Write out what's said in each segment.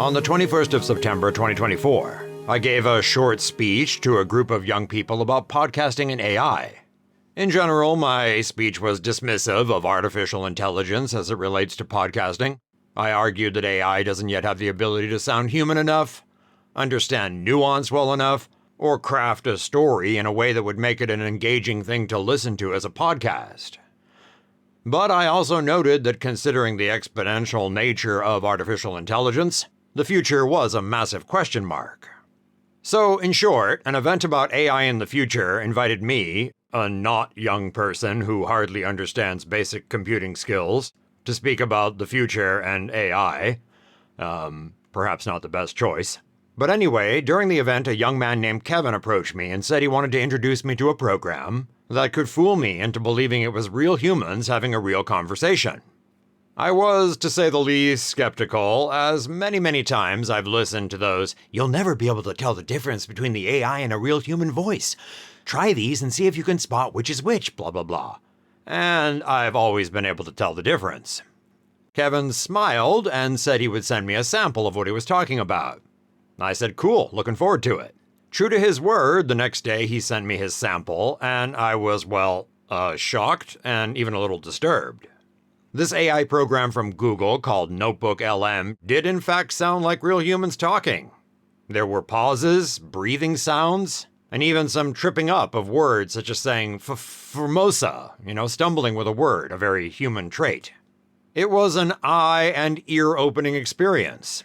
On the 21st of September 2024, I gave a short speech to a group of young people about podcasting and AI. In general, my speech was dismissive of artificial intelligence as it relates to podcasting. I argued that AI doesn't yet have the ability to sound human enough, understand nuance well enough, or craft a story in a way that would make it an engaging thing to listen to as a podcast. But I also noted that considering the exponential nature of artificial intelligence, the future was a massive question mark. So, in short, an event about AI in the future invited me, a not young person who hardly understands basic computing skills, to speak about the future and AI. Perhaps not the best choice. But anyway, during the event, a young man named Kevin approached me and said he wanted to introduce me to a program that could fool me into believing it was real humans having a real conversation. I was, to say the least, skeptical, as many times I've listened to those, "You'll never be able to tell the difference between the AI and a real human voice. Try these and see if you can spot which is which, blah blah blah." And I've always been able to tell the difference. Kevin smiled and said he would send me a sample of what he was talking about. I said, cool, looking forward to it. True to his word, the next day he sent me his sample, and I was, shocked and even a little disturbed. This AI program from Google called Notebook LM did in fact sound like real humans talking. There were pauses, breathing sounds, and even some tripping up of words such as saying Formosa, stumbling with a word, a very human trait. It was an eye and ear-opening experience.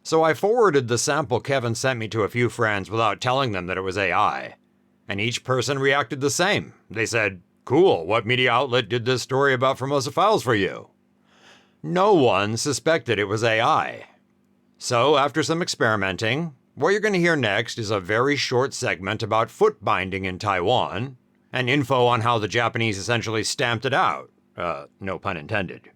So I forwarded the sample Kevin sent me to a few friends without telling them that it was AI. And each person reacted the same. They said, cool, what media outlet did this story about Formosa files for you? No one suspected it was AI. So after some experimenting, what you're going to hear next is a very short segment about footbinding in Taiwan, and info on how the Japanese essentially stamped it out. No pun intended.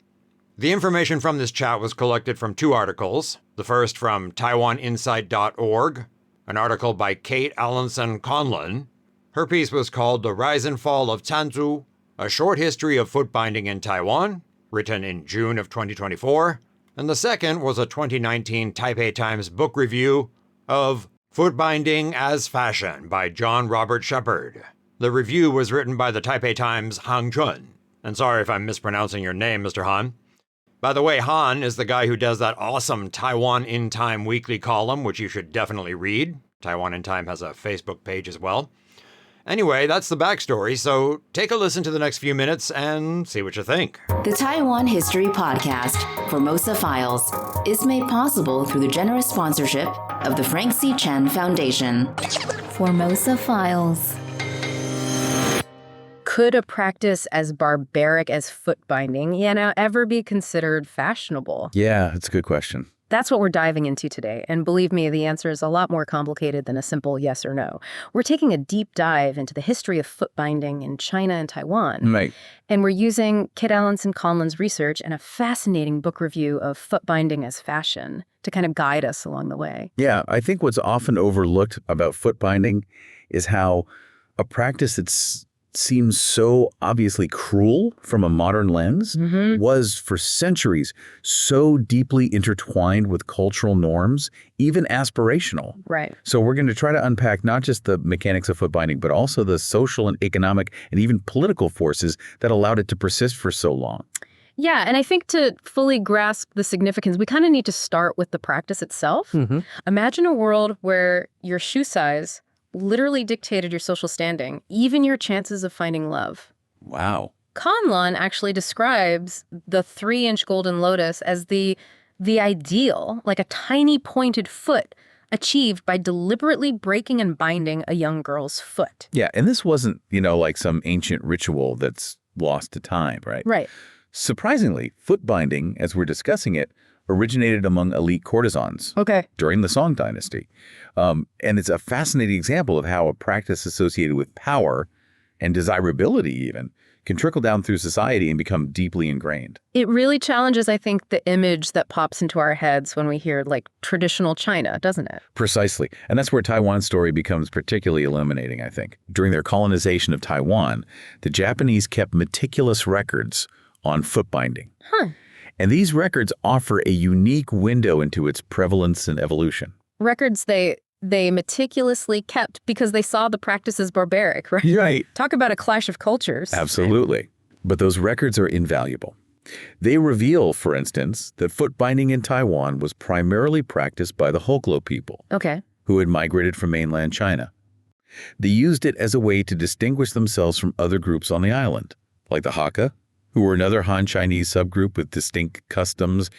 The information from this chat was collected from two articles. The first from TaiwanInsight.org, an article by Kate Allenson-Conlon. Her piece was called The Rise and Fall of Tanzu, A Short History of Footbinding in Taiwan, written in June of 2024. And the second was a 2019 Taipei Times book review of Footbinding as Fashion by John Robert Shepard. The review was written by the Taipei Times' Han Chun. And sorry if I'm mispronouncing your name, Mr. Han. By the way, Han is the guy who does that awesome Taiwan in Time weekly column, which you should definitely read. Taiwan in Time has a Facebook page as well. Anyway, that's the backstory, so take a listen to the next few minutes and see what you think. The Taiwan History Podcast, Formosa Files, is made possible through the generous sponsorship of the Frank C. Chen Foundation. Formosa Files. Could a practice as barbaric as footbinding, ever be considered fashionable? Yeah, that's a good question. That's what we're diving into today. And believe me, the answer is a lot more complicated than a simple yes or no. We're taking a deep dive into the history of footbinding in China and Taiwan. Right. And we're using Kit Allenson-Conlon's research and a fascinating book review of footbinding as fashion to kind of guide us along the way. Yeah, I think what's often overlooked about footbinding is how a practice that's seems so obviously cruel from a modern lens was for centuries so deeply intertwined with cultural norms, even aspirational. Right. So we're going to try to unpack not just the mechanics of footbinding, but also the social and economic and even political forces that allowed it to persist for so long. Yeah, and I think to fully grasp the significance, we kind of need to start with the practice itself. Imagine a world where your shoe size literally dictated your social standing, even your chances of finding love. Wow. Conlon actually describes the 3-inch golden lotus as the ideal, like a tiny pointed foot achieved by deliberately breaking and binding a young girl's foot. Yeah, and this wasn't, like some ancient ritual that's lost to time, right? Right. Surprisingly, footbinding, as we're discussing it, originated among elite courtesans during the Song Dynasty. And it's a fascinating example of how a practice associated with power and desirability even can trickle down through society and become deeply ingrained. It really challenges, I think, the image that pops into our heads when we hear, traditional China, doesn't it? Precisely. And that's where Taiwan's story becomes particularly illuminating, I think. During their colonization of Taiwan, the Japanese kept meticulous records on footbinding. And these records offer a unique window into its prevalence and evolution. Records they meticulously kept because they saw the practice as barbaric, right? Right. Talk about a clash of cultures. Absolutely. But those records are invaluable. They reveal, for instance, that foot binding in Taiwan was primarily practiced by the Hoklo people, Okay. who had migrated from mainland China. They used it as a way to distinguish themselves from other groups on the island, like the Hakka, who were another Han Chinese subgroup with distinct customs,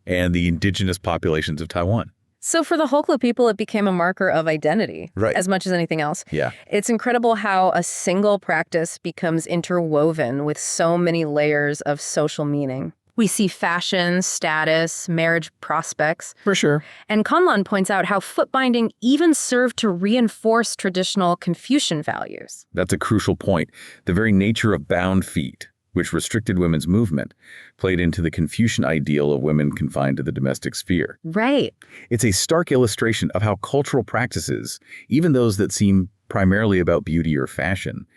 and the indigenous populations of Taiwan. So for the Hoklo people, it became a marker of identity, Right. as much as anything else. Yeah. It's incredible how a single practice becomes interwoven with so many layers of social meaning. We see fashion, status, marriage prospects. For sure. And Conlon points out how foot binding even served to reinforce traditional Confucian values. That's a crucial point. The very nature of bound feet, which restricted women's movement, played into the Confucian ideal of women confined to the domestic sphere. Right. It's a stark illustration of how cultural practices, even those that seem primarily about beauty or fashion,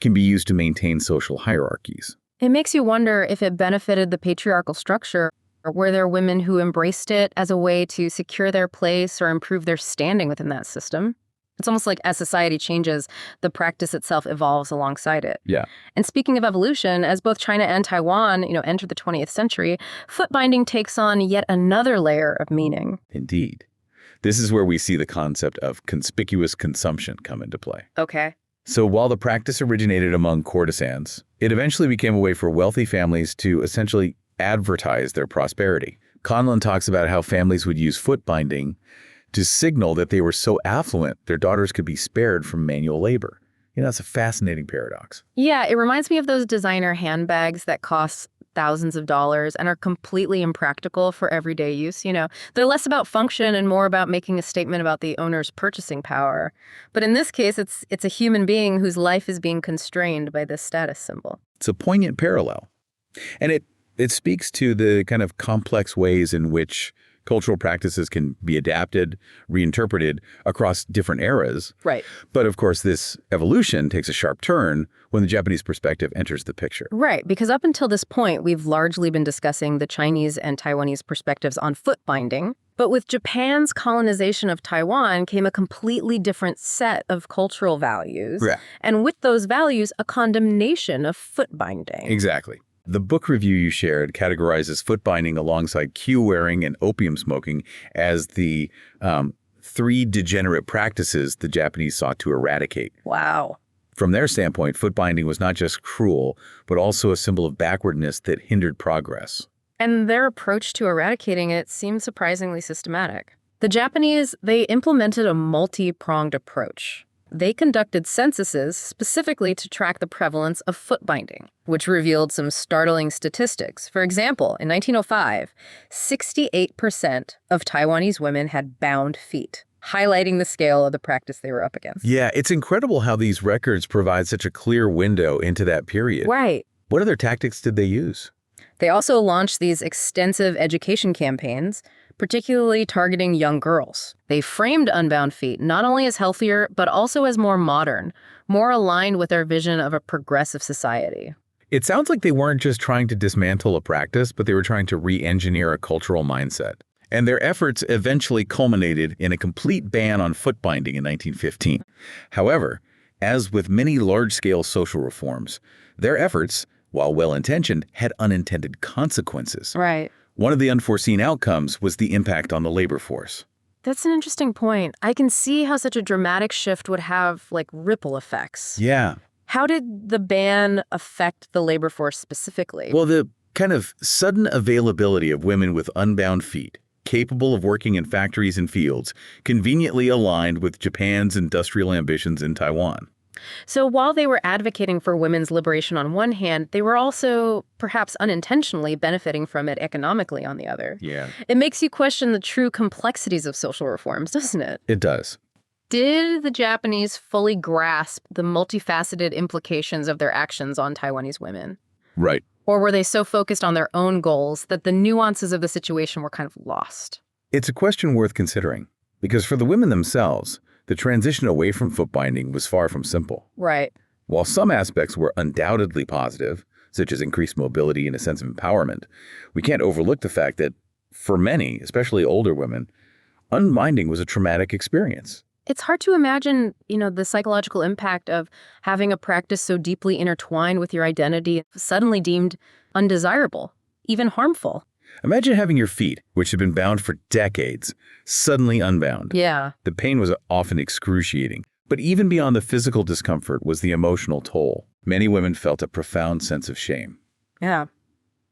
can be used to maintain social hierarchies. It makes you wonder if it benefited the patriarchal structure, or were there women who embraced it as a way to secure their place or improve their standing within that system? It's almost like as society changes, the practice itself evolves alongside it. Yeah. And speaking of evolution, as both China and Taiwan, enter the 20th century, foot binding takes on yet another layer of meaning. Indeed. This is where we see the concept of conspicuous consumption come into play. Okay. So while the practice originated among courtesans, it eventually became a way for wealthy families to essentially advertise their prosperity. Conlon talks about how families would use foot binding to signal that they were so affluent their daughters could be spared from manual labor. That's a fascinating paradox. Yeah, it reminds me of those designer handbags that cost thousands of dollars and are completely impractical for everyday use. They're less about function and more about making a statement about the owner's purchasing power. But in this case, it's a human being whose life is being constrained by this status symbol. It's a poignant parallel. And it speaks to the kind of complex ways in which cultural practices can be adapted, reinterpreted across different eras. Right. But of course, this evolution takes a sharp turn when the Japanese perspective enters the picture. Right, because up until this point, we've largely been discussing the Chinese and Taiwanese perspectives on foot binding. But with Japan's colonization of Taiwan came a completely different set of cultural values. Yeah. And with those values, a condemnation of foot binding. Exactly. The book review you shared categorizes foot binding alongside queue-wearing and opium smoking as the three degenerate practices the Japanese sought to eradicate. Wow. From their standpoint, foot binding was not just cruel, but also a symbol of backwardness that hindered progress. And their approach to eradicating it seemed surprisingly systematic. The Japanese, they implemented a multi-pronged approach. They conducted censuses specifically to track the prevalence of foot binding, which revealed some startling statistics. For example, in 1905, 68% of Taiwanese women had bound feet, highlighting the scale of the practice they were up against. Yeah, it's incredible how these records provide such a clear window into that period. Right. What other tactics did they use? They also launched these extensive education campaigns, particularly targeting young girls. They framed unbound feet not only as healthier, but also as more modern, more aligned with their vision of a progressive society. It sounds like they weren't just trying to dismantle a practice, but they were trying to re-engineer a cultural mindset. And their efforts eventually culminated in a complete ban on foot binding in 1915. However, as with many large-scale social reforms, their efforts, while well-intentioned, had unintended consequences. Right. One of the unforeseen outcomes was the impact on the labor force. That's an interesting point. I can see how such a dramatic shift would have, ripple effects. Yeah. How did the ban affect the labor force specifically? Well, the kind of sudden availability of women with unbound feet, capable of working in factories and fields, conveniently aligned with Japan's industrial ambitions in Taiwan. So while they were advocating for women's liberation on one hand, they were also perhaps unintentionally benefiting from it economically on the other. Yeah. It makes you question the true complexities of social reforms, doesn't it? It does. Did the Japanese fully grasp the multifaceted implications of their actions on Taiwanese women? Right. Or were they so focused on their own goals that the nuances of the situation were kind of lost? It's a question worth considering, because for the women themselves, the transition away from foot binding was far from simple. Right. While some aspects were undoubtedly positive, such as increased mobility and a sense of empowerment, we can't overlook the fact that for many, especially older women, unbinding was a traumatic experience. It's hard to imagine, the psychological impact of having a practice so deeply intertwined with your identity suddenly deemed undesirable, even harmful. Imagine having your feet, which had been bound for decades, suddenly unbound. Yeah. The pain was often excruciating. But even beyond the physical discomfort was the emotional toll. Many women felt a profound sense of shame. Yeah.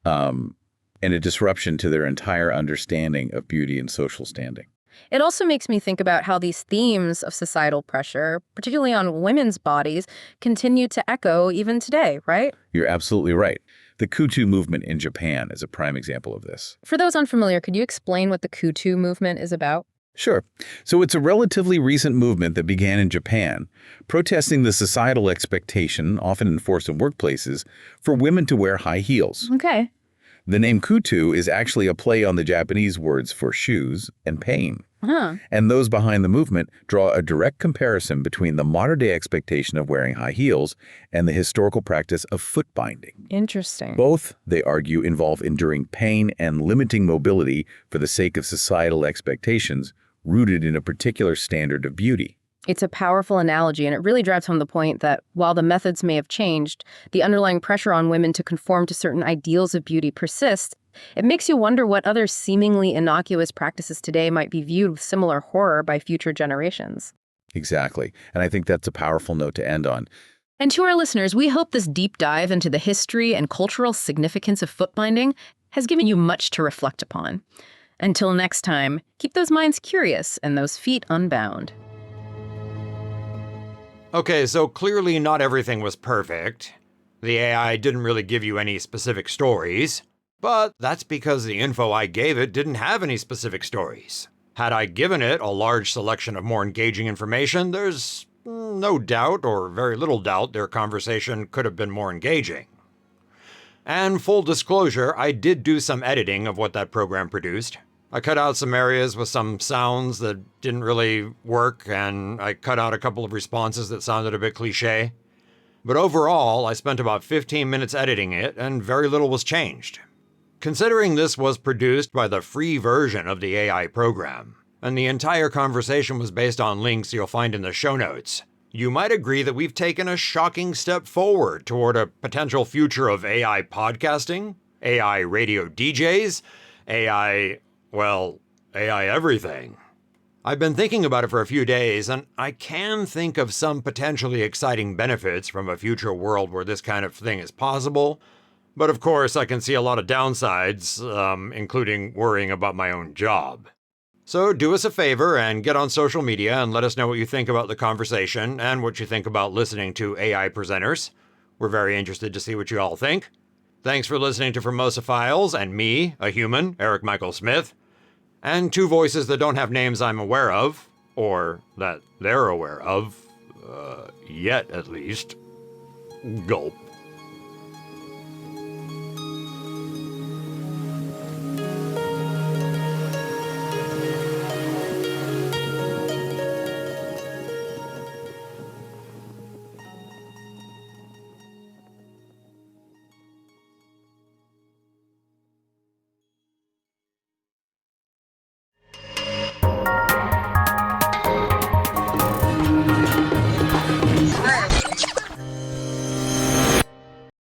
And a disruption to their entire understanding of beauty and social standing. It also makes me think about how these themes of societal pressure, particularly on women's bodies, continue to echo even today, right? You're absolutely right. The Kutu movement in Japan is a prime example of this. For those unfamiliar, could you explain what the Kutu movement is about? Sure. So it's a relatively recent movement that began in Japan, protesting the societal expectation, often enforced in workplaces, for women to wear high heels. Okay. The name Kutu is actually a play on the Japanese words for shoes and pain. Huh. And those behind the movement draw a direct comparison between the modern-day expectation of wearing high heels and the historical practice of footbinding. Interesting. Both, they argue, involve enduring pain and limiting mobility for the sake of societal expectations rooted in a particular standard of beauty. It's a powerful analogy, and it really drives home the point that while the methods may have changed, the underlying pressure on women to conform to certain ideals of beauty persists. It makes you wonder what other seemingly innocuous practices today might be viewed with similar horror by future generations. Exactly. And I think that's a powerful note to end on. And to our listeners, we hope this deep dive into the history and cultural significance of footbinding has given you much to reflect upon. Until next time, keep those minds curious and those feet unbound. Okay, so clearly not everything was perfect. The AI didn't really give you any specific stories, but that's because the info I gave it didn't have any specific stories. Had I given it a large selection of more engaging information, there's no doubt, or very little doubt, their conversation could have been more engaging. And full disclosure, I did do some editing of what that program produced. I cut out some areas with some sounds that didn't really work, and I cut out a couple of responses that sounded a bit cliché. But overall, I spent about 15 minutes editing it, and very little was changed. Considering this was produced by the free version of the AI program, and the entire conversation was based on links you'll find in the show notes, you might agree that we've taken a shocking step forward toward a potential future of AI podcasting, AI radio DJs, AI everything. I've been thinking about it for a few days, and I can think of some potentially exciting benefits from a future world where this kind of thing is possible. But of course, I can see a lot of downsides, including worrying about my own job. So do us a favor and get on social media and let us know what you think about the conversation and what you think about listening to AI presenters. We're very interested to see what you all think. Thanks for listening to Formosa Files and me, a human, Eryk Michael Smith. And two voices that don't have names I'm aware of, or that they're aware of, yet at least. Gulp.